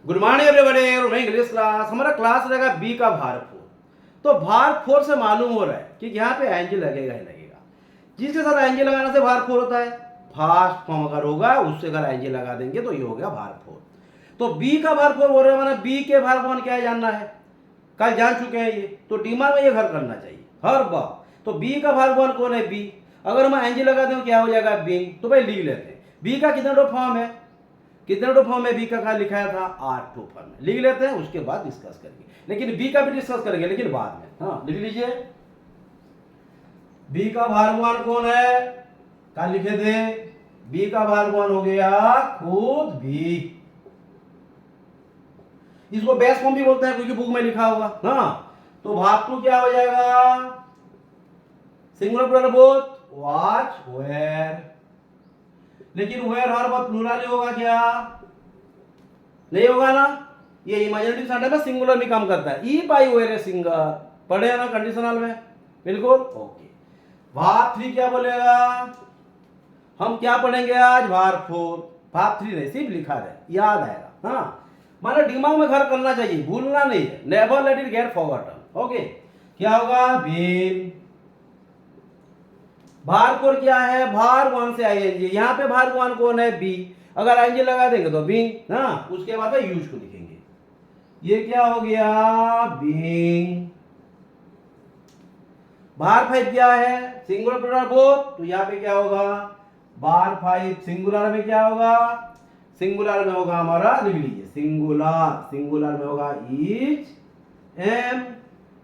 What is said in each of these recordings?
Good morning everybody. और मैं English class, हमारा क्लास रहेगा बी का भार फोर। तो भार फोर से मालूम हो रहा है कि यहाँ पे एनजी लगेगा ही लगेगा। जिसके साथ एनजी लगाने से भार फोर होता है, फास्ट फॉर्म अगर होगा उससे अगर एनजी लगा देंगे तो ये हो गया भार फोर। तो बी का भार फोर बोल रहे हैं, मैंने बी के भार वन क्या है जानना है, कल जान चुके हैं ये, तो दिमाग में ये घर करना चाहिए हर बार। तो बी का भार वन कौन है, बी। अगर मैं एनजी लगा दूं क्या हो जाएगा, बिंग। तो भाई लिख लेते हैं बी का कितना फॉर्म है, कितने टो फॉर्म में बी का लिखाया था, 8 टो फॉर्म में। लिख लेते हैं, उसके बाद डिस्कस करेंगे, लेकिन बी का भी डिस्कस करेंगे लेकिन बाद में। हाँ लिख लीजिए, बी का भार कौन है, क्या लिखे थे, बी का भार हो गया खुद बी। इसको बेस फॉर्म भी बोलते हैं क्योंकि बुक में लिखा होगा। हाँ तो भाग टू क्या हो जाएगा, singular plural both, was were. लेकिन वेयर हर बार प्लूरल होगा क्या, नहीं होगा ना। ये इमेजिनेटिव सेंटेंस में सिंगुलर में काम करता है। ई बाई वेयर ए सिंगर, पढ़े ना कंडीशनल में, बिल्कुल ओके। भाग थ्री क्या बोलेगा, हम क्या पढ़ेंगे आज, भार फोर। भाग थ्री नहीं, सिर्फ लिखा है, याद आएगा। हाँ माने दिमाग में घर करना चाहिए, भूलना नहीं है। Never let it get forgotten. Okay क्या होगा, बीन। भार फोर क्या है, भार वन से आईएनजी। यहाँ पे भार वन कौन है, बी। अगर आईएनजी लगा देंगे तो बीइंग। हाँ उसके बाद यूज को लिखेंगे, ये क्या हो गया, बीइंग। भार फाइव क्या है, सिंगुलर प्लूरल बोथ, तो यहाँ पे क्या होगा, भार फाइव। सिंगुलर में क्या होगा, सिंगुलर में होगा हमारा, लिख लीजिए सिंगुलर। सिंगुलर में होगा ईच एम,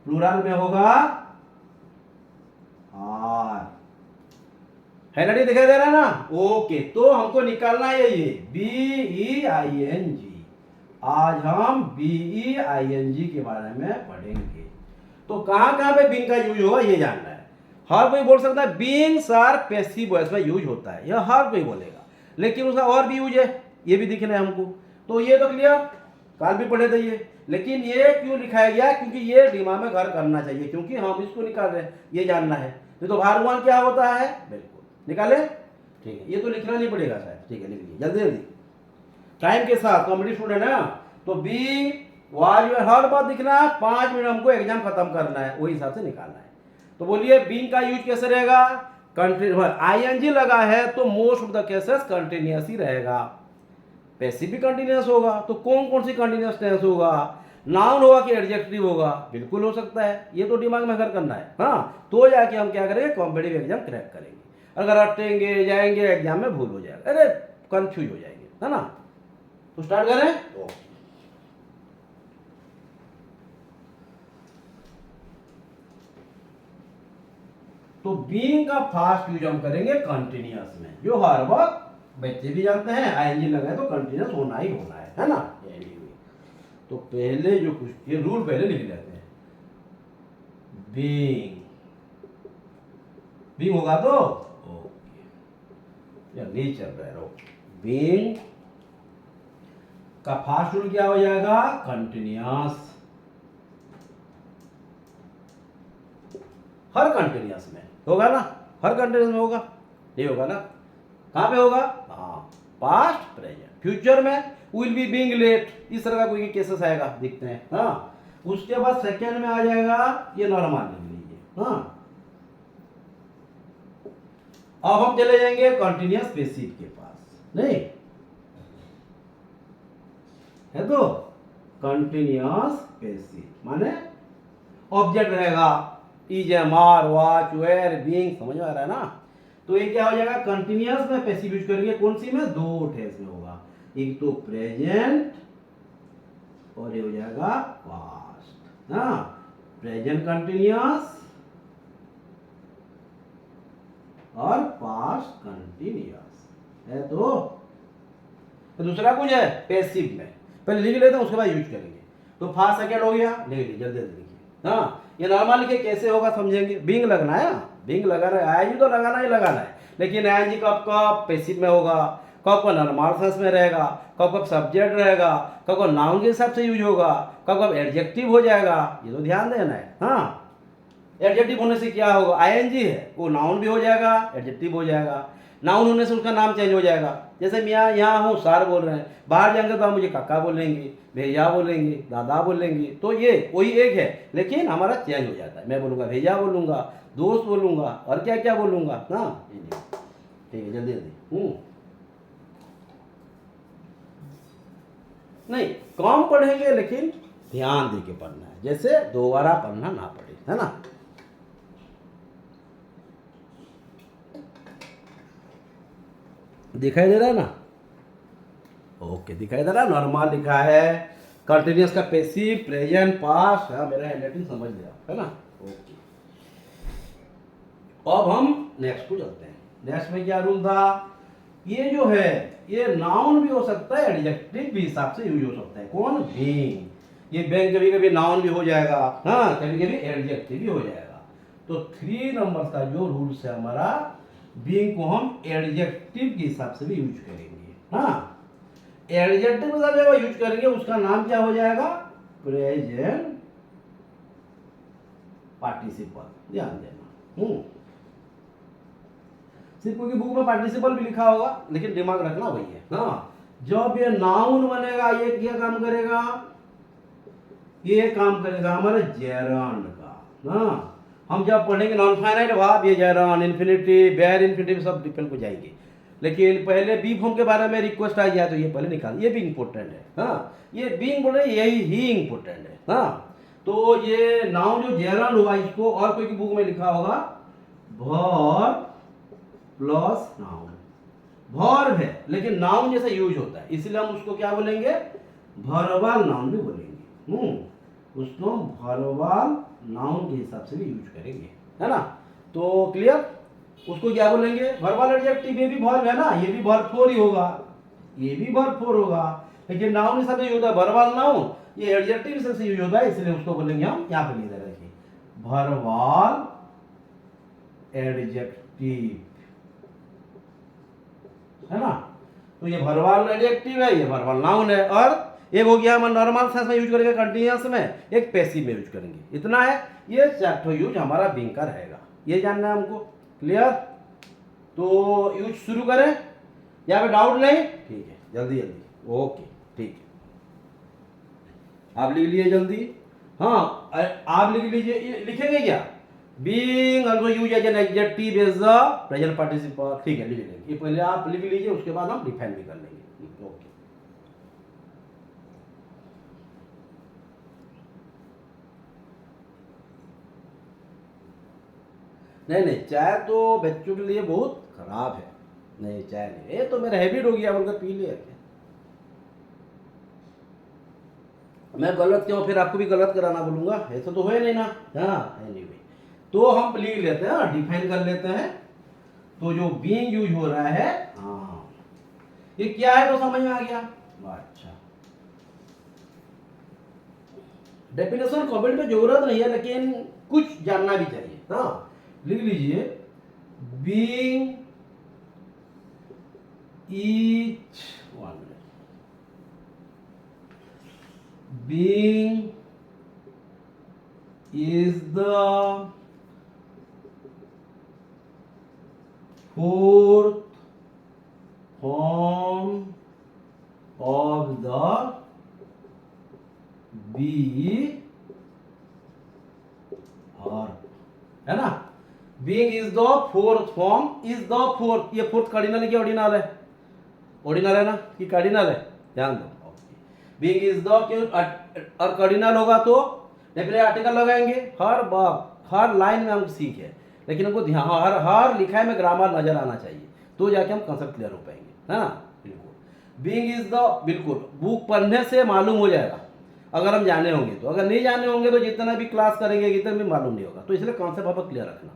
प्लूरल में होगा आर। है रेडी, दिखाई दे रहा है ना। ओके तो हमको निकालना है ये B E I N G. आज हम B E I N G के बारे में पढ़ेंगे। तो कहां कहां पे बीइंग का यूज होगा ये जानना है। हर कोई बोल सकता है बीइंग्स आर पैसिव वॉइस में यूज होता है, यह हर कोई बोलेगा, लेकिन उसका और भी यूज है, ये भी दिखना है हमको। तो ये तो क्लियर, कल भी पढ़े थे ये। लेकिन ये क्यों लिखाया गया, क्योंकि ये दिमाग में घर करना चाहिए, क्योंकि हम इसको निकाल रहे हैं, ये जानना है। तो भार वन क्या होता है, बिल्कुल निकाले, ठीक है। ये तो लिखना नहीं पड़ेगा शायद, ठीक है लिख लीजिए जल्दी जल्दी, टाइम के साथ। कॉमेडी स्टूडेंट है ना, तो बी वाज हर बात दिखना है, 5 मिनट हमको एग्जाम खत्म करना है, वही हिसाब से निकालना है। तो बोलिए बीइंग का यूज कैसे रहेगा, कंटिन्यूअस। आईएनजी लगा है तो most of the cases continuous ही रहेगा। पैसिव भी कंटिन्यूअस होगा, तो कौन कौन सी कंटिन्यूअस टेंस होगा, नाउन होगा कि एडजेक्टिव होगा, बिल्कुल हो सकता है। ये तो दिमाग में घर करना है। हाँ तो जाके हम क्या करेंगे, कॉम्पिटिटिव एग्जाम क्रैक करेंगे। अगर रटेंगे जाएंगे एग्जाम में भूल हो जाएगा, अरे कंफ्यूज हो जाएंगे, है ना। तो स्टार्ट करें। तो बीइंग का फास्ट यूज हम करेंगे कंटिन्यूअस में, जो हर वक्त बच्चे भी जानते हैं, आईएनजी लगा तो कंटिन्यूअस होना ही होना है ना। तो पहले जो कुछ ये रूल पहले लिख लेते हैं, बीइंग। बीइंग होगा तो ओके, या नहीं चल रहा है। बीइंग का फास्ट रूल क्या हो जाएगा, कंटिन्यूअस। हर कंटिन्यूअस में होगा ना, हर कंटिन्यूअस में होगा, नहीं होगा ना। कहां पे होगा, हाँ पास्ट प्रेजेंट। फ्यूचर में विल बी बीइंग लेट, इस तरह का कोई केसेस आएगा, दिखते हैं। हाँ उसके बाद सेकेंड में आ जाएगा, ये नॉर्मल लिख लीजिए। हाँ अब हम चले जाएंगे कंटिन्यूअस पैसिव के पास, नहीं है तो कंटिन्यूअस पैसिव माने ऑब्जेक्ट रहेगा, is am are was were being, समझ में आ रहा है ना। तो ये क्या हो जाएगा, कंटिन्यूअस में पैसिव यूज करेंगे, कौन सी में, दो टेंस में होगा, एक तो प्रेजेंट और ये हो जाएगा पास्ट। हाँ प्रेजेंट कंटिन्यूअस और पास्ट कंटिन्यूअस है। तो दूसरा कुछ है पैसिव में, पहले लिख लेते हैं उसके बाद यूज करेंगे। तो फास्ट सेकेंड हो गया, लिख लीजिए जल्दी जल्दी लिखिए। हाँ ये नॉर्मल लिखे कैसे होगा समझेंगे। बीइंग लगना है, बीइंग लगाना है, आईएनजी तो लगाना ही लगाना है, लेकिन आईएनजी कब कब पैसिव में होगा, कब कब नॉर्मल सेंस में रहेगा, कब कब सब्जेक्ट रहेगा, कब कब नाउन के हिसाब से यूज होगा, कब कब एडजेक्टिव हो जाएगा, ये तो ध्यान देना है। हाँ एडजेक्टिव होने से क्या होगा, आईएनजी है वो नाउन भी हो जाएगा एडजेक्टिव हो जाएगा, नाउन होने से उसका नाम चेंज हो जाएगा। जैसे मैं यहाँ हूँ, सर बोल रहे हैं, बाहर जाएंगे तो आप मुझे काका बोलेंगे, भैया बोलेंगे, दादा बोलेंगे, तो ये वही एक है, लेकिन हमारा चेंज हो जाता है। मैं बोलूँगा भैया बोलूँगा, दोस्त बोलूँगा, और क्या क्या बोलूँगा ना। ठीक है, जल्दी जल्दी। नहीं, कम पढ़ेंगे लेकिन ध्यान दे के पढ़ना है, जैसे दोबारा पढ़ना ना पड़े, है ना। दिखाई दे रहा है ना? ओके, दिखाई दे रहा है। नॉर्मल लिखा है, कंटिन्यूस का पैसिव, प्रेजेंट, पास्ट। हाँ, मेरा हैंडराइटिंग समझ लिया, है ना। ओके, अब हम नेक्स्ट को चलते हैं। नेक्स्ट में क्या रूल था? ये जो है, ये नाउन भी हो सकता है, एडजेक्टिव भी हिसाब से यूज हो सकता है। कौन? बीइंग। ये बैंक कभी कभी नाउन भी हो जाएगा, हाँ, कभी कभी एडजेक्टिव भी हो जाएगा। तो 3 नंबर का जो रूल्स है हमारा, बीइंग को हम एडजेक्टिव के हिसाब से भी यूज करेंगे। हाँ, एडजेक्टिव के साथ जब यूज करेंगे उसका नाम क्या हो जाएगा? Present participle. ध्यान देना। सिर्फ क्योंकि बुक में पार्टिसिपल भी लिखा होगा, लेकिन दिमाग रखना वही है। हाँ, जब ये नाउन बनेगा, ये क्या काम करेगा? ये काम करेगा हमारे जेरंड का। हाँ, हम जब पढ़ेंगे नॉन फाइनाइट वर्ब, ये जेरंड, इन्फिनिटिव, बेयर इन्फिनिटिव सब डिपेंड को जाएंगे। लेकिन पहले बी फॉर्म के बारे में रिक्वेस्ट आ गया तो ये पहले निकाल, ये भी इंपॉर्टेंट है। हाँ, ये बीइंग बोल रहे यही ही इंपॉर्टेंट है। हाँ, तो ये नाउन जो जेरंड हुआ, इसको और कोई की बुक में लिखा होगा वर्ब प्लस नाउन। वर्ब है लेकिन नाउन जैसा यूज होता है, इसलिए हम उसको क्या बोलेंगे? वर्बल नाउन भी बोलेंगे। उसको वर्बल नाउन के हिसाब से भी यूज करेंगे, है ना। तो क्लियर? उसको क्या बोलेंगे? Verbal adjective. ये भी वर्ब है ना, ये भी वर्ब 4 ही होगा, ये भी वर्ब 4 होगा, लेकिन नाउन हिसाब से यूज होता है वर्बल नाउन, ये एडजेक्टिव हिसाब से यूज होता है, इसलिए उसको बोलेंगे हम यहाँ पे लिख दे रहे हैं वर्बल एडजेक्टिव, है ना। तो ये वर्बल एडजेक्टिव है, ये वर्बल नाउन है। और एक हो गया हम नॉर्मल सेंस में यूज करेंगे, कंटीन्यूअस में, एक पैसिव में यूज करेंगे। इतना है, ये चार यूज हमारा बीइंग का रहेगा, ये जानना है हमको। क्लियर? तो यूज शुरू करें, यहाँ पे डाउट नहीं? ठीक है, जल्दी जल्दी। ओके, ठीक है, आप लिख लिए जल्दी। हाँ, आप लिख लीजिए। लिखेंगे क्या? Being also used as an adjective as the present participle। ठीक है, लिख लेंगे। ये पहले आप लिख लीजिए, उसके बाद हम डिफाइन भी कर लेंगे। ओके, नहीं नहीं, चाय तो बच्चों के लिए बहुत खराब है। नहीं, चाय नहीं, ये तो मेरा हैबिट हो गया, बोलकर पी लिया। मैं गलत क्यों फिर आपको भी गलत कराना बोलूंगा? ऐसा तो है नहीं ना। हाँ, एनीवे, तो हम लिख लेते हैं, डिफाइन कर लेते हैं। तो जो बीइंग यूज हो रहा है, हाँ, ये क्या है तो समझ में आ गया। अच्छा, डेफिनेशन कमेंट में जरूरत नहीं है, लेकिन कुछ जानना भी चाहिए। हाँ, लिख लीजिए, being each one, being is the fourth form of the be verb, है ना। being is the fourth form, is the fourth, ये फोर्थ कार्डिनल है कि ऑर्डिनल है? ऑर्डिनल है ना, कि कार्डिनल है? ध्यान दो। being is the, क्यों और कार्डिनल होगा तो पहले आर्टिकल लगाएंगे। हर बार हर लाइन में हम सीखे, लेकिन हमको ध्यान हर लिखाई में ग्रामर नजर आना चाहिए, तो जाके हम कंसेप्ट क्लियर हो पाएंगे, है ना। बिल्कुल, बीइंग इज द, बिल्कुल बुक पढ़ने से मालूम हो जाएगा अगर हम जाने होंगे तो। अगर नहीं जाने होंगे तो जितना भी क्लास करेंगे जितना भी मालूम नहीं होगा, तो इसलिए कॉन्सेप्ट आप क्लियर रखना।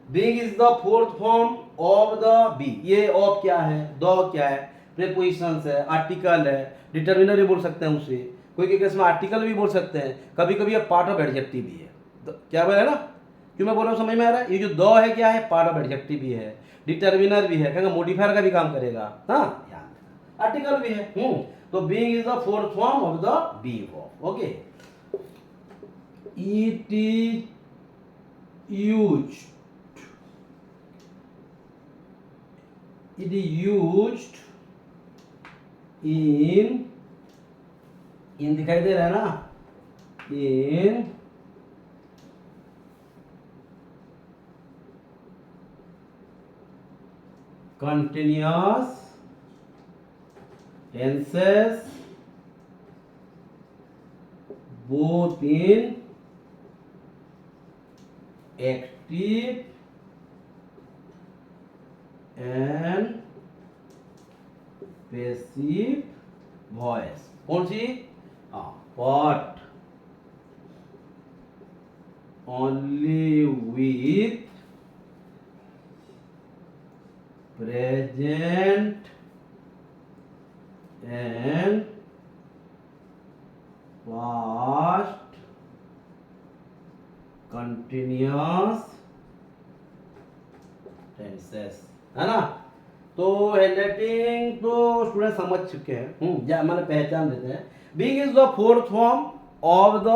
Being is the fourth form of the be. ये ऑफ क्या है, द क्या है, प्रीपोजिशन है, आर्टिकल है, डिटर्मिनर भी बोल सकते हैं उसे, कोई के केस में आर्टिकल भी बोल सकते हैं, कभी कभी ये पार्ट ऑफ एडजेक्टिव भी है। क्या बोला है ना, क्यों मैं बोल रहा हूँ समझ में आ रहा है? ये जो द है क्या है, पार्ट ऑफ एडजेक्टिव भी है, डिटर्मिनर भी है, क्या मॉडिफायर का भी काम करेगा। हाँ, ध्यान, आर्टिकल भी है। तो being is the fourth form of the be verb. Okay, it is used it is used in दिखाई दे रहा है ना, in continuous tenses both in active and passive voice. कौन सी? हाँ, but only with present and past continuous tenses, है ना। तो handwriting तो स्टूडेंट समझ चुके हैं, या मैंने पहचान लेते हैं। Being is the fourth form of the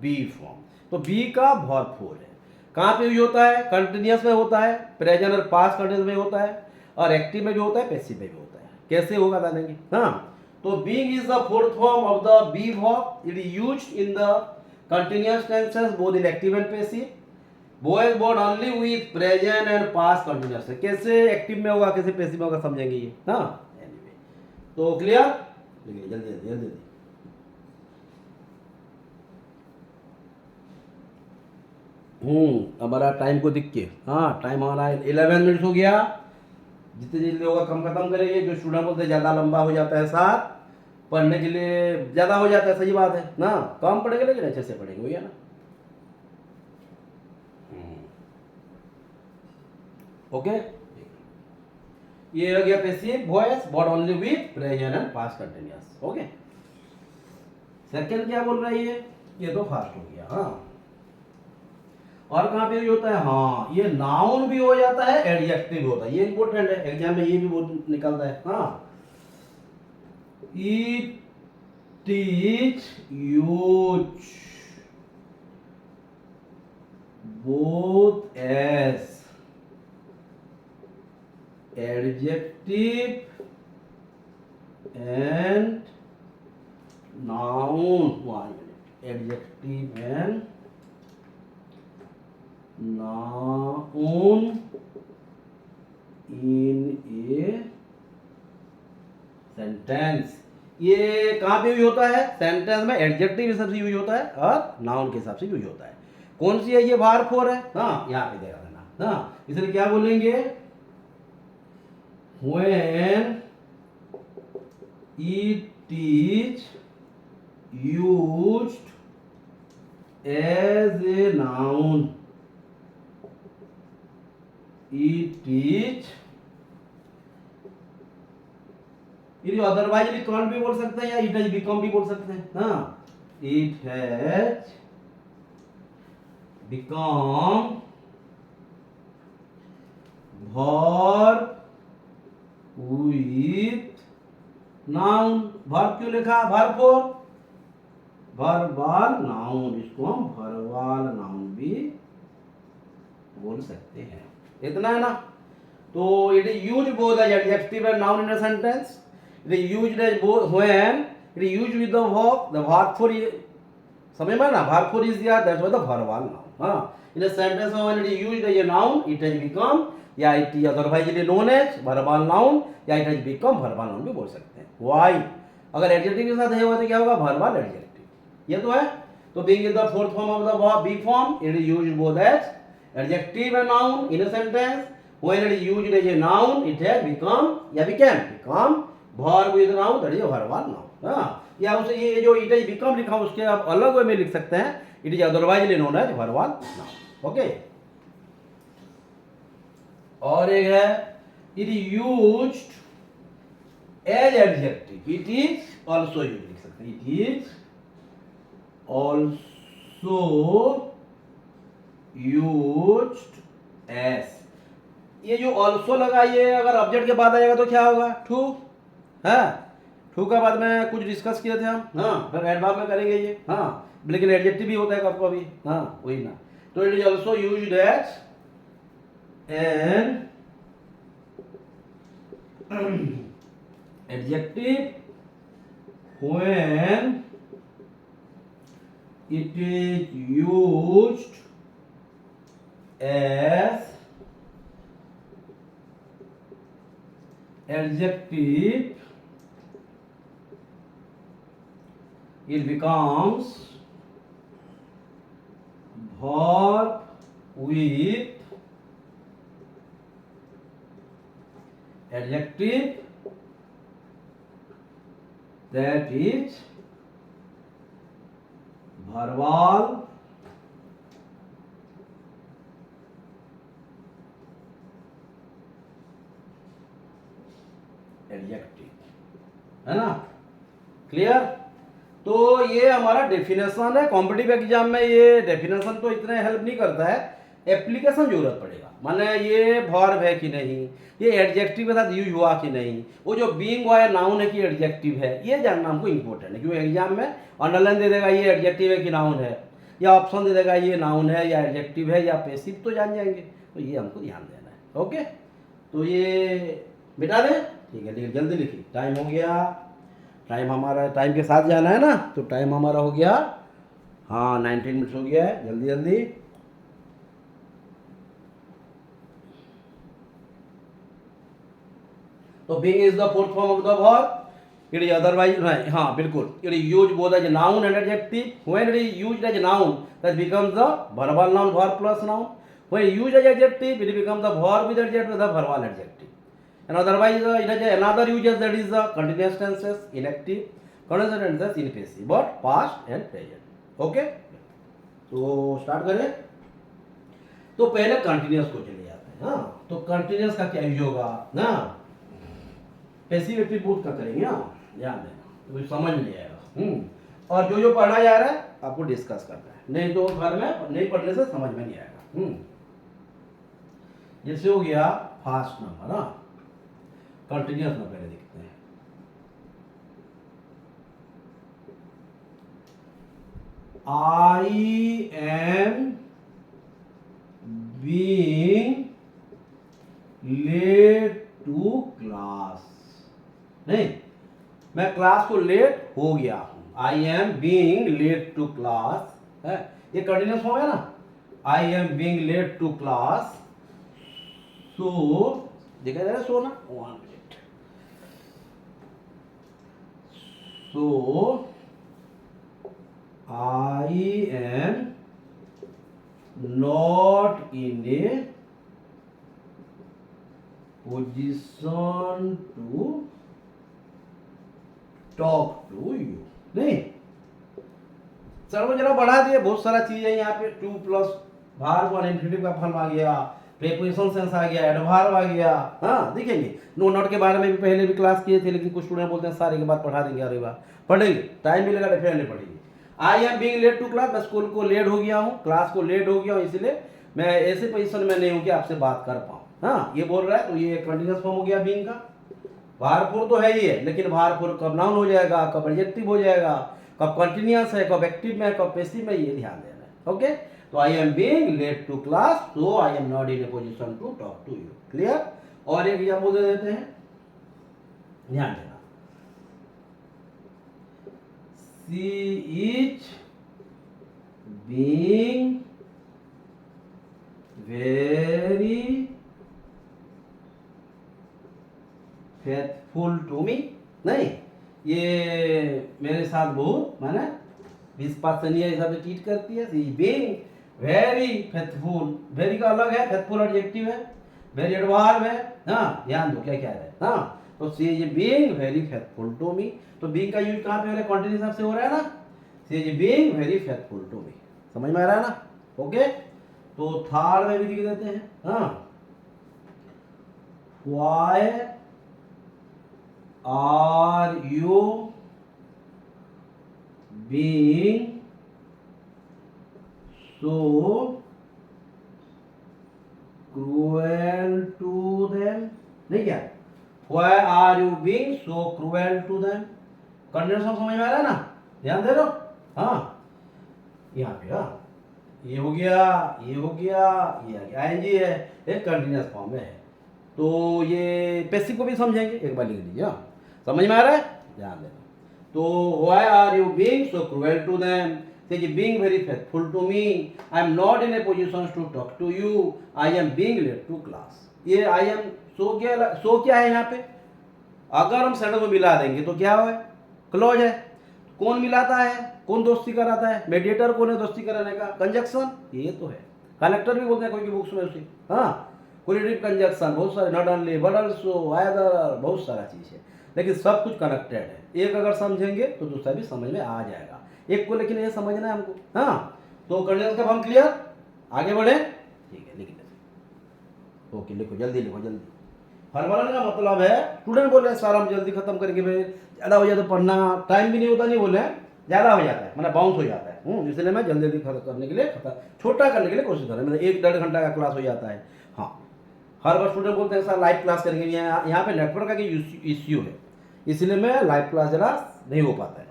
be form. तो बी का बहुत फोर है। कहाँ पे यूज होता है? कंटिन्यूस में होता है, प्रेजेंट और पास्ट कंटिन्यूस में होता है, और एक्टिव में भी होता है, पैसिव में भी होता है। कैसे होगा जानेंगे। हाँ, तो being is the fourth form of the be verb. It is used in the continuous tenses both in active and passive. Voice both only with present and past continuous. कैसे एक्टिव में होगा, कैसे पैसिव में होगा, समझेंगे ये। हाँ, anyway, तो क्लियर। जल्दी जल्दी जल्दी। हमारा टाइम को दिख के, हाँ टाइम हमारा 11 मिनट हो गया। जितने जल्दी होगा कम खत्म करेंगे। जो स्टूडेंट बोलते हैं ज़्यादा लंबा हो जाता है, साथ पढ़ने के लिए ज़्यादा हो जाता है, सही बात है ना। कम पढ़ेंगे लेकिन अच्छे से पढ़ेंगे, वही है ना। ओके, ये हो गया passive voice but only with present and past continuous. Okay, second क्या बोल रहा है ये तो फास्ट हो गया। हाँ, और कहाँ पे यूज होता है? हाँ, ये नाउन भी हो जाता है, एडजेक्टिव भी होता है। ये इंपॉर्टेंट है, एग्जाम में ये भी बहुत निकलता है। हाँ, it is use both as adjective and noun. 1 minute. Adjective and noun in a sentence. ये कहाँ पे यूज होता है? सेंटेंस में एडजेक्टिव के हिसाब से यूज होता है और नाउन के हिसाब से यूज होता है। कौन सी है ये? बार फोर है। हाँ, यहाँ पे देखा देना। हाँ, इसलिए क्या बोलेंगे? when it is used as a noun, it is otherwise can't भी बोल सकते हैं, या it has become भी बोल सकते हैं। हाँ, it has become verb with noun। Verb क्यों लिखा? Verb four, verbal noun. इसको हम वर्बल नाउन भी बोल सकते हैं। इतना है ना। तो it is use both as adjective and noun in a sentence. It is used as both when it is used with the verb four. समझ में ना, वर्ब फोर इज दिया, that's why the verbal noun. हां, in a sentence when it is used as a noun, it has become, या it is otherwisely known as verbal noun, या it has become verbal noun भी बोल सकते हैं। Why? अगर adjective के साथ है वो तो क्या होगा? Verbal adjective. ये तो है। तो being in the fourth form of the verb be form, it is used both as adjective and noun in a sentence. When it is used as a noun, it has become या become verb with noun, that is verbal noun. हां, या उसे ये जो it has become लिखा उसके आप अलग वे में लिख सकते हैं, it is otherwisely known as verbal noun. Okay, और एक है it is used as adjective, it is also use लिख सकते हैं, it is also used as. ये जो ऑल्सो लगा, ये अगर ऑब्जेक्ट के बाद आएगा तो क्या होगा? टू है। टू का बाद में कुछ डिस्कस किए थे हम। हाँ, फिर एडवर्ब में करेंगे ये। हाँ, लेकिन एडजेक्टिव भी होता है कभी कभी। हाँ, वही ना। तो it is also used as an adjective when it is used as adjective, it becomes verb with adjective that is verbal adjective, है ना? क्लियर? तो ये हमारा डेफिनेशन है। कॉम्पिटिटिव एग्जाम में ये डेफिनेशन तो इतने हेल्प नहीं करता है, एप्लीकेशन जरूरत पड़ेगा। माने ये वर्ब है कि नहीं, ये एडजेक्टिव के साथ यूज हुआ कि नहीं, वो जो बीइंग हुआ है नाउन है कि एडजेक्टिव है, ये जानना हमको इंपॉर्टेंट है। क्योंकि एग्जाम में अंडरलाइन दे देगा ये एडजेक्टिव है कि नाउन है, या ऑप्शन दे देगा ये नाउन है या एडजेक्टिव है या पैसिव, तो जान जाएंगे। तो ये हमको ध्यान देना है। ओके, तो ये मिटा दें। ठीक है, जल्दी लिखिए। टाइम हो गया, टाइम हमारा टाइम के साथ जाना है ना, तो टाइम हमारा हो गया, हाँ 19 मिनट्स हो गया है। जल्दी जल्दी। तो being is the fourth form of the verb. It is otherwise, हाँ बिल्कुल, it is used both as noun and adjective. When it is used as noun that becomes the verbal noun, verb plus noun. When used as adjective it becomes the verb with adjective, the verbal adjective. And otherwise it has another uses, that is the continuous tenses, inactive, continuous tenses in passive, but past and present। Okay, तो start करें। तो पहले continuous को चले जाते हैं। हाँ, तो कंटिन्यूअस का क्या यूज होगा ना, पैसिव एक्टिव बोथ का करेंगे। हाँ, ध्यान देना, तो समझ में आएगा। और जो पढ़ा जा रहा है आपको डिस्कस करना है, नहीं तो घर में नहीं पढ़ने से समझ में नहीं आएगा। जैसे हो गया फास्ट नंबर, हाँ कंटिन्यूअस में पहले देखते हैं। I am being late to class. नहीं, मैं क्लास को लेट हो गया हूं। I am being late to class है, ये कंटिन्यूअस हो गया ना। I am being late to class, so देखा जा रहा है, सो ना, 1 minute. So I am not in a position to talk to you। नहीं, सर वो जरा बढ़ा दिए, बहुत सारा चीज है यहाँ पे। 2 प्लस भार्ब और इन्फिनिटिव का फॉर्म आ गया, प्रीपोजिशन सेंस आ गया, एडवर्ब आ गया। हाँ देखेंगे, नो नॉट के बारे में भी पहले भी क्लास किए थे, लेकिन कुछ स्टूडेंट बोलते हैं सारे के बाद पढ़ा देंगे। अरे वाह, पढ़ेंगे, टाइम मिलेगा डेफिनेटली पढ़ेंगे। I am being late to class, मैं स्कूल को लेट हो गया हूँ, क्लास को लेट हो गया हूँ, इसलिए मैं ऐसे पोजीशन में नहीं हूँ कि आपसे बात कर पाऊँ। हाँ, ये बोल रहा है, तो ये कंटिन्यूअस फॉर्म हो गया बीइंग का। भारपुर तो है ही है, लेकिन भारपुर कब नाउन हो जाएगा, कब एडजेक्टिव हो जाएगा, कब कंटिन्यूअस है, कब एक्टिव में, कब पैसिव में, ये ध्यान देना है। ओके, तो I am being late to class, so I am not in a position to talk to you. Clear? और एक एग्जाम्पल दे देते हैं, ध्यान देना। She is being very faithful to me. नहीं, ये मेरे साथ बहुत माने 20% ये हिसाब से ट्रीट करती है। She is being very faithful, very का अलग है, फेथफुल एडजेक्टिव है, वेरी एडवर्ब है। हाँ, ध्यान दो क्या क्या है। हाँ, तो she is being very faithful to me, तो बीइंग का यूज कहाँ पे हो रहा है, कंटिन्यूअस से हो रहा है ना। She is being very faithful to me, समझ में आ रहा है ना। ओके, तो थर्ड में भी लिख देते हैं। हाँ, why are you being so cruel to them। नहीं क्या, why are you being so cruel to them। Continuous समझ में आ रहा है ना, ध्यान दे रहे हो। हाँ, यहाँ पे हाँ, ये हो गया, ये हो गया, ये आ गया, आईएनजी है, एक कंटिन्यूअस फॉर्म में है। तो ये पैसिव को भी समझेंगे, एक बार लिख लीजिए। हाँ, समझ में आ रहा है, ध्यान देना। तो why are you being so cruel to them, say being very faithful to me, I am not in a position to talk to you, I am being late to class. ये आई एम सो क्या है यहाँ पे, अगर हम sentence में मिला देंगे तो क्या है, क्लॉज है। कौन मिलाता है, कौन दोस्ती कराता है, मेडिएटर कौन है दोस्ती कराने का, कंजक्शन, ये तो है। कलेक्टर भी बोलते हैं कोई की बुक्स में उसे, हाँ, कोलिटिव कंजक्शन बहुत सारे, not only but also, either, बहुत सारा चीज है, लेकिन सब कुछ कनेक्टेड है। एक अगर समझेंगे तो दूसरा भी समझ में आ जाएगा, एक को लेकिन ये समझना है हमको। हाँ, तो कंजक्शन का हम क्लियर, आगे बढ़े, ठीक है, लिख लेते। ओके, लिखो जल्दी, लिखो जल्दी। फॉर्मूला का मतलब है, स्टूडेंट बोले सर हम जल्दी खत्म करके भाई ज़्यादा हो जाए तो पढ़ना टाइम भी नहीं होता, नहीं बोले ज़्यादा हो जाता है, मतलब बाउंस हो जाता है, इसलिए मैं जल्दी जल्दी खत्म करने के लिए छोटा करने के लिए कोशिश कर रहा हूँ, मतलब 1-1.5 घंटा का क्लास हो जाता है। हाँ, हर बार स्टूडेंट बोलते हैं सर लाइव क्लास करेंगे, यहाँ पे नेटवर्क का इश्यू है, इसलिए मैं लाइव क्लास जरा नहीं हो पाता है।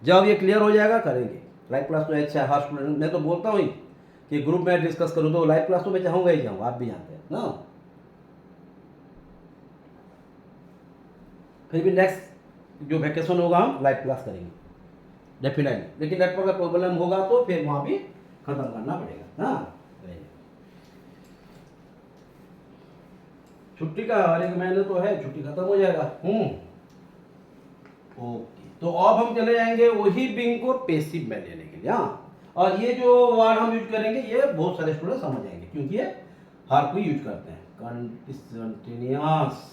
जब ये क्लियर हो जाएगा करेंगे लाइव क्लास, तो अच्छा है हर स्टूडेंट, मैं तो बोलता हूँ कि ग्रुप में डिस्कस करूँ, तो लाइव क्लास तो मैं चाहूँगा ही चाहूँगा, आप भी जानते हैं ना। फिर भी नेक्स्ट जो वैकेशन होगा हम लाइव क्लास करेंगे डेफिनेटली, लेकिन नेटवर्क का प्रॉब्लम होगा तो फिर वहाँ भी खत्म करना पड़ेगा। हाँ, छुट्टी का हर एक महीने तो है, छुट्टी खत्म हो जाएगा। ओके, तो अब हम चले जाएंगे वही बिंग को पैसिव में लेने के लिए। हाँ, और ये जो वर्ड हम यूज करेंगे ये बहुत सारे स्टूडेंट समझ जाएंगे, क्योंकि ये हर कोई यूज करते हैं। कंटिन्यूअस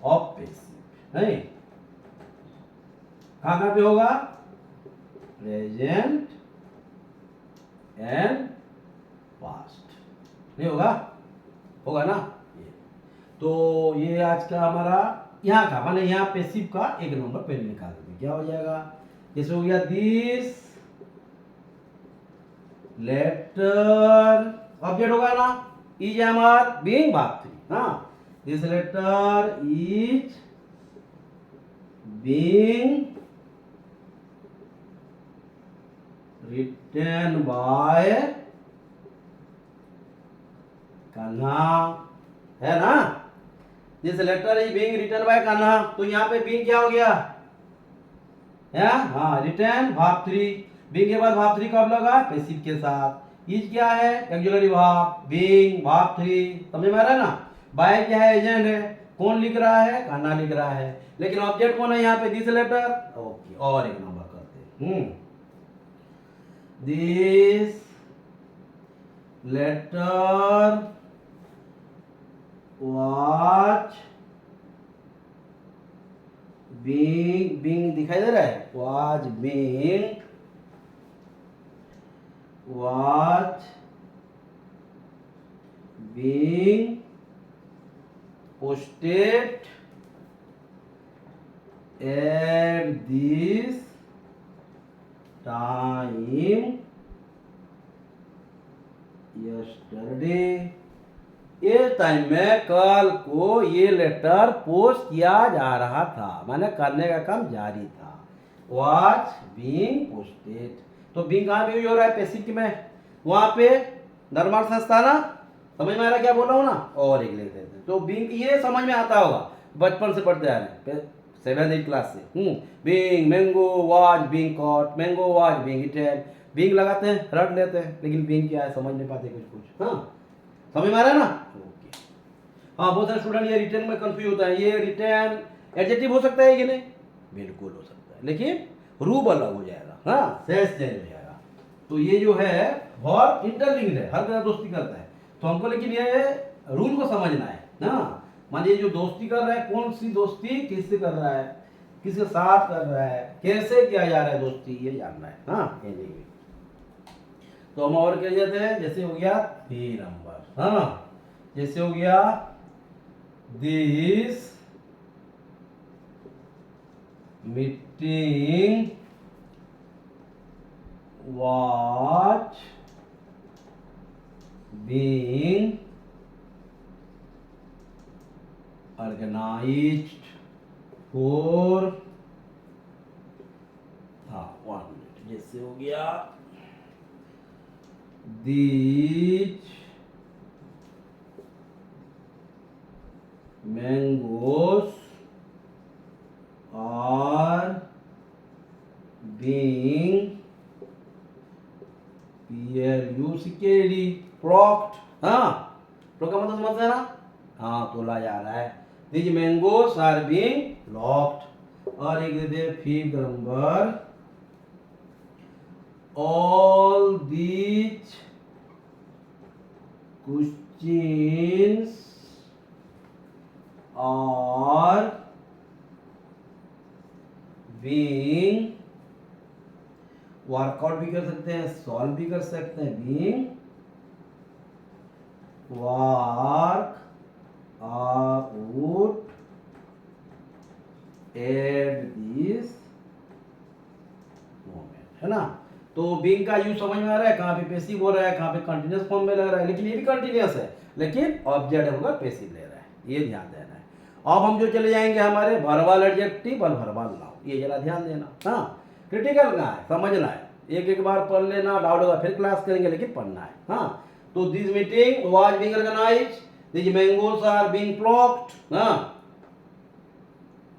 ऑफ पैसिव नहीं, कहाँ पे होगा, प्रेजेंट एंड पास्ट, नहीं होगा, होगा ना ये। तो ये आज का हमारा यहाँ का, माने यहाँ पैसिव का एक नंबर पहले निकाल देंगे, क्या हो जाएगा, जैसे हो गया दिस लेटर, ऑब्जेक्ट होगा ना, इज एम आर बीइंग भाग 3। हाँ, this letter is being written by Kanha, है ना, this letter is being written by Kanha, तो यहाँ पे बीइंग क्या हो गया है, हाँ, रिटन भाग 3, बीइंग के बाद भाग 3 कब लगा, पैसिव के साथ। इज क्या है, ऑक्सिलरी वर्ब, बीइंग भाग 3, समझ में आ रहा है ना। बाय क्या है, एजेंट है, कौन लिख रहा है, कान्हा लिख रहा है, लेकिन ऑब्जेक्ट कौन है यहाँ पे, दिस लेटर। ओके, और एक नंबर करते हैं, this letter was being दिखाई दे रहा है, was being posted at this time yesterday, ये टाइम में कल को ये लेटर पोस्ट किया जा रहा था, माने करने का काम जारी था, वाज बीइंग पोस्टेड। तो बीइंग कहाँ पे यूज हो रहा है, पैसिव में, वहां पे नॉर्मल संस्था ना, समझ में आ रहा क्या बोल रहा हूँ ना, और एक लिख देते हैं। तो बीइंग ये समझ में आता होगा, बचपन से पढ़ते आ रहे हैं 7th क्लास से। Being mango was being caught, mango was being eaten, being लगाते हैं रट लेते हैं, लेकिन बीइंग क्या है समझ नहीं पाते कुछ। हाँ, समझ में आ रहा है ना। ओके, हाँ, बहुत सारे स्टूडेंट ये रिटर्न में कंफ्यूज होता है, ये रिटर्न एडजेक्टिव हो सकता है कि नहीं, बिल्कुल हो सकता है, लेकिन रूप अलग हो जाएगा, हाँ, सेंस चेंज हो जाएगा। तो ये जो है वर्ब इंटरलिंक्ड है, हर तरह दोस्ती करता है, तो हमको लेकिन ये रूल को समझना है ना। मानिए जो दोस्ती कर रहा है, कौन सी दोस्ती किससे कर रहा है, किसके साथ कर रहा है, कैसे किया जा रहा है दोस्ती, ये जानना है। हाँ, ये नहीं, तो हम और क्या जाते हैं, जैसे हो गया 3 नंबर, हाँ, जैसे हो गया this meeting was being organized for, हाँ, 1 मिनट, जैसे हो गया these mangoes are being plucked. हाँ, pluck का मतलब समझते हैं ना? हाँ, तोला जा रहा है. These mangoes are being plucked. और एक देते हैं fifth number. All these questions are being workout भी कर सकते हैं, सॉल्व भी कर सकते हैं. Being work out at this moment, है ना. तो बीइंग का यूज समझ में आ रहा है, कहाँ पे पैसिव हो रहा है, कहाँ पे कंटिन्यूअस फॉर्म में लग रहा है, लेकिन ये भी कंटिन्यूअस है, लेकिन ऑब्जेक्ट होगा पैसिव ले रहा है, ये ध्यान देना है. अब हम जो चले जाएंगे हमारे वर्बल एडजेक्टिव और वर्बल नाउन, ये जरा ध्यान देना. हाँ, क्रिटिकल का है, समझना है, एक बार पढ़ लेना, डाउट होगा फिर क्लास करेंगे, लेकिन पढ़ना है. हाँ, तो this meeting was being organised, this mangoes are being plucked. हाँ,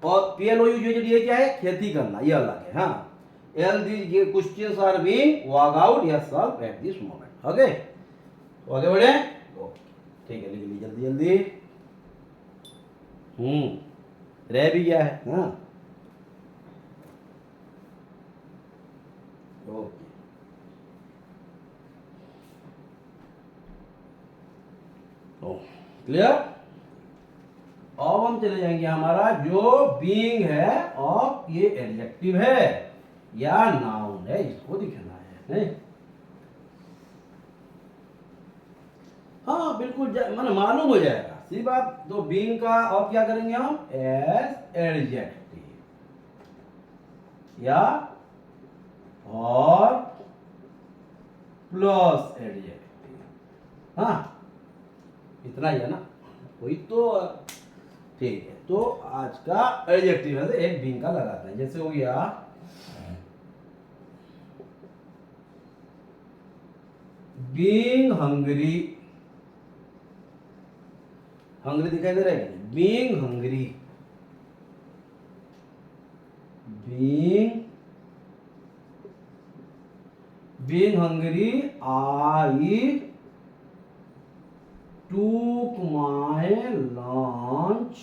और पीएलओयू ये क्या है, खेती करना, ये अलग है. हाँ, L these questions are being work out या solve at this moment. Okay, तो आगे बढ़े. ठीक है, लिख लीजिए जल्दी जल्दी. रह भी गया है. हाँ, ओके. क्लियर. अब हम चले जाएंगे हमारा जो बीइंग है और ये एडजेक्टिव है या नाउन है, इसको दिखाना है. नहीं? हाँ, बिल्कुल मैंने मालूम हो जाएगा. सिर्फ आप तो बीइंग का और क्या करेंगे हम, एज एडजेक्टिव या और प्लस एडजेक्टिव. हाँ, इतना ही है ना, कोई तो. ठीक है, तो आज का एडजेक्टिव है एक बीइंग का लगाते हैं. जैसे हो गया बीइंग हंग्री. हंग्री दिखाई दे रहा है, being hungry. Being hungry, I took my lunch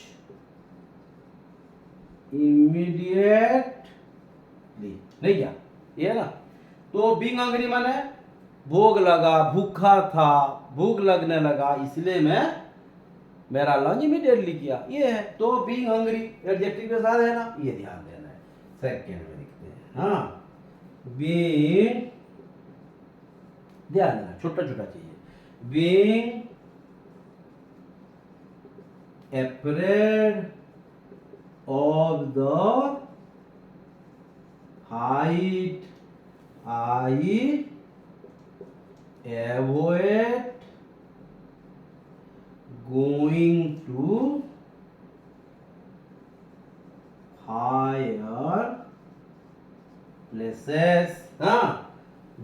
immediately. नहीं क्या, ये है ना. तो बीइंग हंग्री माने भूख लगा, भूखा था, भूख लगने लगा, इसलिए मैं मेरा लंच इमीडिएटली किया, ये है. तो बीइंग हंग्री एडजेक्टिव के साथ है ना, ये ध्यान देना है. सेकंड में लिखते हैं. हाँ, बीइंग, ध्यान देना, छोटा छोटा चाहिए. Being afraid of the height, I avoid going to higher places. हाँ,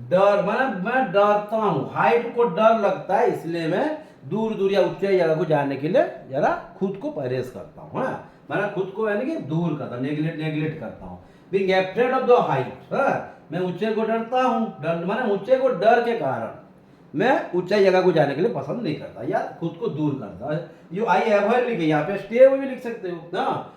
डर माना मैं डरता हूँ, हाइट को डर लगता है, इसलिए मैं दूर दूर या ऊंचाई जगह को जाने के लिए जरा खुद को परहेज करता हूँ. हाँ, मैंने खुद को यानी कि दूर करता हूँ, नेगलेक्ट करता हूँ. Being afraid of the height, मैं ऊंचाई को डरता हूँ, मैंने ऊंचाई को डर के कारण मैं ऊंचाई जगह को जाने के लिए पसंद नहीं करता या खुद को दूर करता. यू आई अवॉइड लिखे, यहाँ पे स्टे भी लिख सकते हो ना.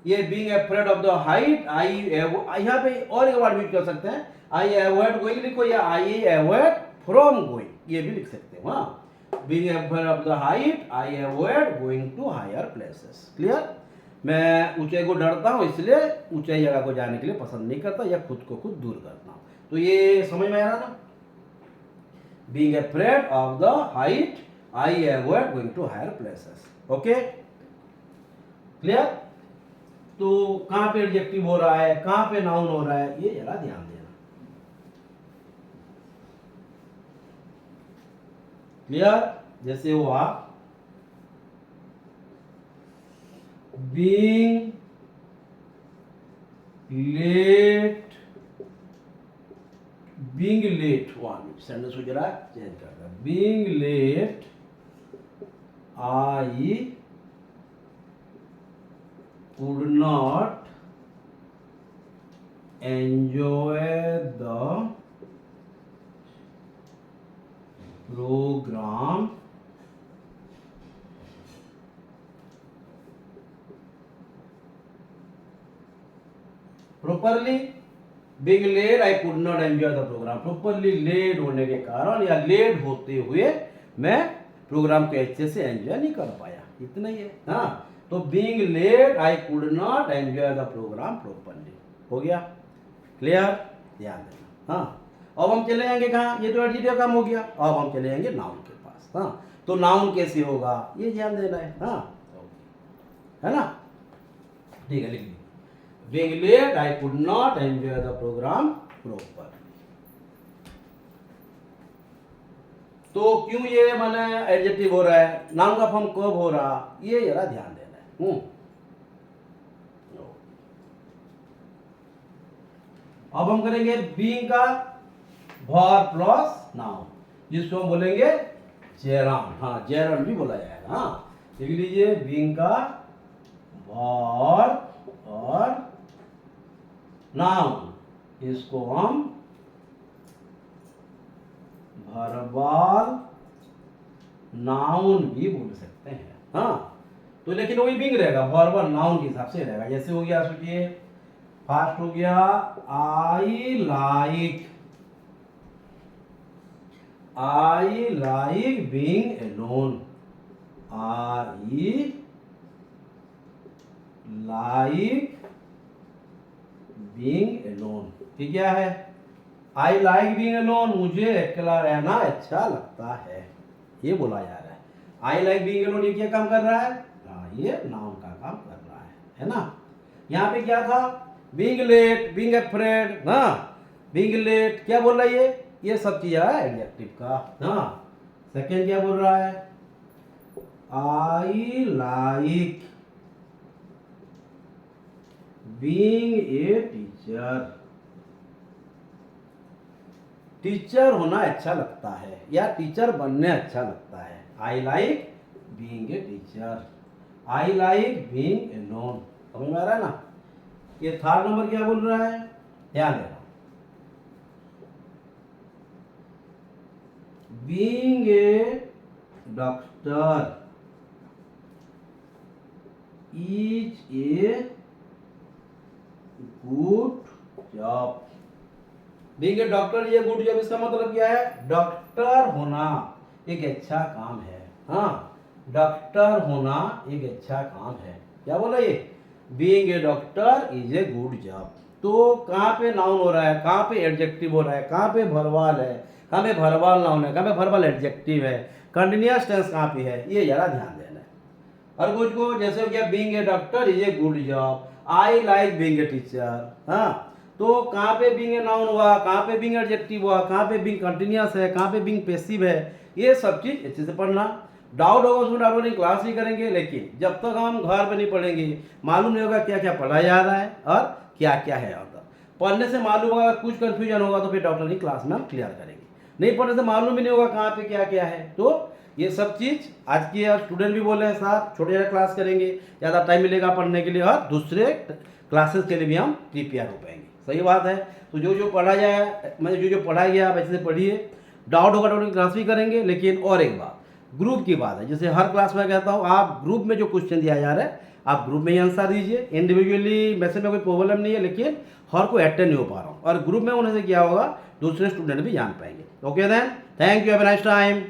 ये being afraid of the height, I यहाँ पे और एक वर्ड यूज कर सकते हैं, आई अवॉइड गोइंग लिखो या आई अवॉइड फ्रॉम गोइंग, ये भी लिख सकते हो. हाँ, being afraid of the height, I avoid going to higher places. Clear. मैं ऊंचाई को डरता हूँ, इसलिए ऊंचाई जगह को जाने के लिए पसंद नहीं करता या खुद को खुद दूर करता हूँ. तो ये समझ में आ रहा ना. Being afraid of the height, I avoid going to higher places. Okay, clear. तो कहाँ पे एडजेक्टिव हो रहा है, कहाँ पे नाउन हो रहा है, ये जरा ध्यान देना. क्लियर. जैसे हुआ being late, being late, one sentence हो जरा चेंज कर रहा है. Being late, I could not enjoy the program properly. Being late, I could not enjoy the program. Properly late होने के कारण या लेट होते हुए मैं प्रोग्राम को अच्छे से एंजॉय नहीं कर पाया, इतना ही है। हाँ, तो being late, I could not enjoy the program properly। हो गया क्लियर, ध्यान देना। हाँ, अब हम चले जाएंगे कहाँ, ये तो एडजेक्टिव काम हो गया, अब हम चले जाएंगे नाउन के पास। हाँ, तो नाउन कैसे होगा ये ध्यान देना है। हाँ, है ना, ठीक है, लिख लीजिए। Being late, I could not enjoy the program properly। तो क्यों ये माने एडजेक्टिव हो रहा है, नाउन का फॉर्म कब हो रहा, ये जरा ध्यान देना है। अब हम करेंगे बीइंग का वर्ब प्लस नाउन, जिसको हम बोलेंगे जेरन। हाँ, जेरन भी बोला जाएगा। हाँ, लिख लीजिए बीइंग का वर्ब और नाउन, इसको हम वर्बल नाउन भी बोल सकते हैं। हाँ, तो लेकिन वही बीइंग रहेगा, वर्बल नाउन के हिसाब से रहेगा। जैसे हो गया, सोचिए फास्ट हो गया, I like being alone. I like being alone, ठीक क्या है, आई लाइक बीइंग एलोन, मुझे अकेला रहना अच्छा लगता है, ये बोला जा रहा है। आई लाइक बीइंग एलोन, ये क्या काम कर रहा है, ये नाउन का काम कर रहा है ना। यहाँ पे क्या था, बीइंग लेट, बीइंग अफ्रेड। हाँ, बीइंग लेट क्या बोल रहा है, ये सब चीज है एडजेक्टिव का। हाँ, सेकेंड क्या बोल रहा है, I like being a teacher, teacher होना अच्छा लगता है या टीचर बनने अच्छा लगता है। I like being a teacher, I like being alone. समझ में आ रहा है ना। ये थर्ड नंबर क्या बोल रहा है, ध्यान देना, being a doctor is a good job. Being a doctor ये गुड जॉब, इसका मतलब क्या है, डॉक्टर होना एक अच्छा काम है। हाँ, डॉक्टर होना एक अच्छा काम है। क्या बोला ये, being a doctor is a good job. तो कहाँ पे नाउन हो रहा है, कहाँ पे एडजेक्टिव हो रहा है, कहाँ पे भरवाल है, कहाँ पे भरवाल नाउन है, कहाँ पे भरवाल एडजेक्टिव है, कंटिन्यूअस टेंस कहाँ पे है, ये जरा ध्यान देना है। और कुछ को जैसे हो गया, being a doctor is a good job, I like being a teacher. हाँ, तो कहाँ पे बीइंग ए नाउन हुआ, कहाँ पे बीइंग एडजेक्टिव हुआ, कहाँ पे बीइंग कंटिन्यूअस है, कहाँ पे बीइंग पैसिव है, ये सब चीज अच्छे से पढ़ना। डाउट होगा उसमें डाउट नहीं, क्लास ही करेंगे, लेकिन जब तक हम घर पे नहीं पढ़ेंगे मालूम नहीं होगा क्या क्या पढ़ा जा रहा है और क्या क्या है। अंदर पढ़ने से मालूम होगा, कुछ कंफ्यूजन होगा तो फिर डॉक्टर की क्लास में हम क्लियर करेंगे। नहीं पढ़ने से मालूम भी नहीं होगा कहाँ पे क्या क्या है। तो ये सब चीज आज के स्टूडेंट भी बोले हैं साहब छोटे छोटे क्लास करेंगे, ज़्यादा टाइम मिलेगा पढ़ने के लिए और दूसरे क्लासेस के लिए भी हम प्रिपेयर हो पाएंगे। सही बात है। तो जो जो पढ़ा जाए, मतलब जो जो पढ़ाया गया आप अच्छे से पढ़िए। डाउट होगा डाउट क्लास भी करेंगे। लेकिन और एक बात, ग्रुप की बात है, जैसे हर क्लास में कहता हूँ, आप ग्रुप में जो क्वेश्चन दिया जा रहा है आप ग्रुप में ही आंसर दीजिए। इंडिविजुअली वैसे में कोई प्रॉब्लम नहीं है, लेकिन हर को अटेंड नहीं हो पा रहा हूँ, और ग्रुप में होने से क्या होगा, दूसरे स्टूडेंट भी जान पाएंगे। Okay then, thank you, have a nice time.